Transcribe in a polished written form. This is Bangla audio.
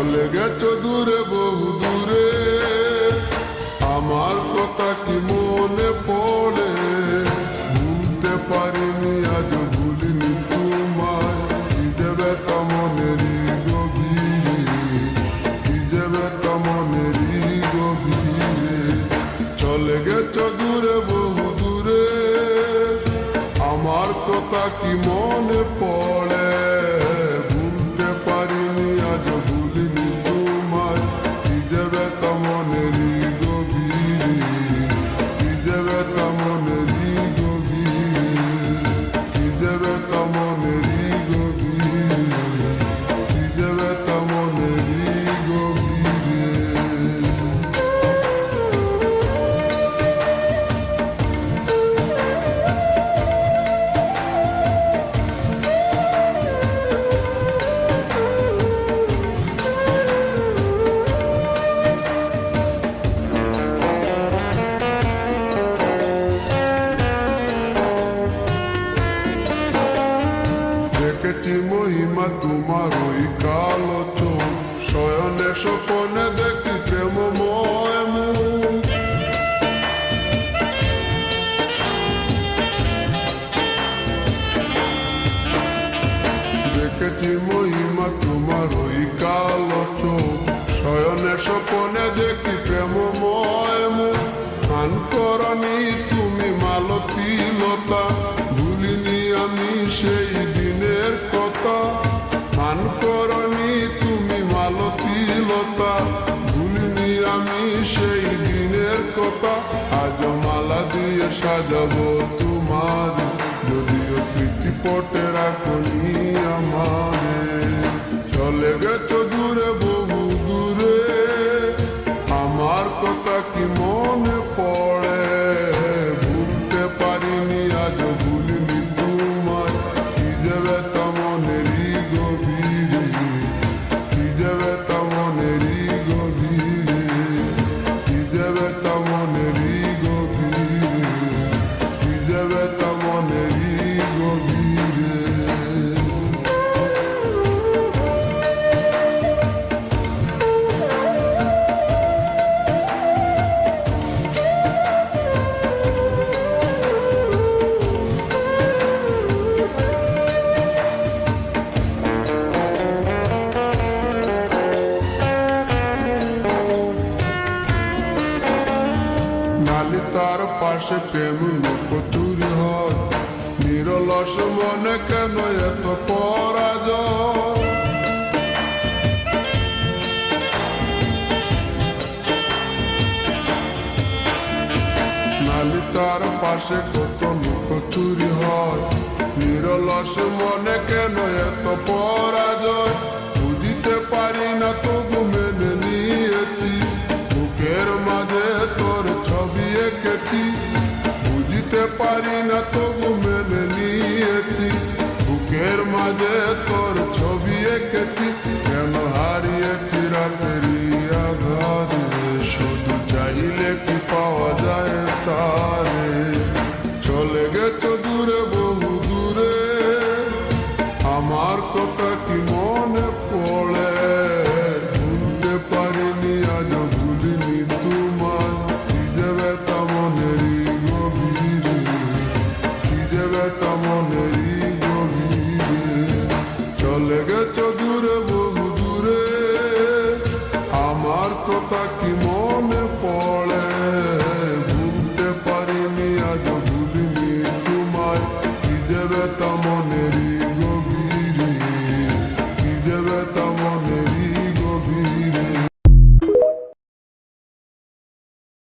চলে গেছো দূরে বহু দূরে, আমার কথা কি মনে পড়ে? ভুলতে পারিনি আজ ভুলিনি তোমায়, কি যে ব্যথা মনেরই গভীরে, কি যে ব্যথা মনেরই গভীরে। চলে গেছো দূরে বহু দূরে, আমার কথা কি মনে পড়ে? ভুলতে পারিনি আজ ভুলিনি তোমায়, কি যে ব্যথা মনেরই গভীরে, কি যে ব্যথা মনেরই গভীরে, কি যে ব্যথা মনেরই গভীরে, কি যে ব্যথা মনেরই গভীরে। দেখেছি মহিমা তোমার ওই কালো চোখ, শয়নে স্বপনে দেখি প্রেমময় মুখ। দেখেছি মহিমা তোমার ওই কালো চোখ, শয়নে স্বপনে দেখি প্রেমময় মুখ। গান করনি তুমি মালতী লতা, ভুলিনি আমি সেই দিনের কথা। গান করনি তুমি মালতী লতা, ভুলিনি আমি সেই দিনের কথা। আজ মালা দিয়ে সাজাবো তোমার, যদিও স্মৃতিপটে রাখনি আমারে। চলে গেছো দূরে বহু দূরে, আমার কথা কি মনে পড়ে? ভুলতে পারিনি আজ ভুলিনি তোমায়, কি যে ব্যথা মনেরই গভীরে, কি যে ব্যথা মনেরই গভীরে, কি যে ব্যথা মনেরই গভীরে, কি যে ব্যথা মনেরই গভীরে। নালিতার পাশে প্রেম লুকোচুরি হয়, নিরলস মনে কেন এত পরাজয়? নালিতার পাশে কত লুকোচুরি হয়, নিরলস মনে কেন এত পরাজয়? বুঝিতে পারি না তবু মেনে নিয়েছি, বুকের মাঝে তোর ছবি এঁকেছি। বুঝিতে পারি না তবু মেনে নিয়েছি, বুকের মাঝে তোর ছবি এঁকেছি। কেন হারিয়েছি রাতেরই আঘাতে, শুধু চাইলে কি পাওয়া যায় তারে? চলে গেছো দূরে বহু দূরে, আমার কথা কি মনে পড়ে? ভুলতে পারিনি আজ ভুলিনি তোমায়, কি যে ব্যথা মনেরই গভীরে, কি যে ব্যথা মনেরই গভীরে। চলে গেছো দূরে বহু দূরে, আমার কথা কি মনে পড়ে? ভুলতে পারিনি আজ ভুলিনি তোমায়, কি যে ব্যথা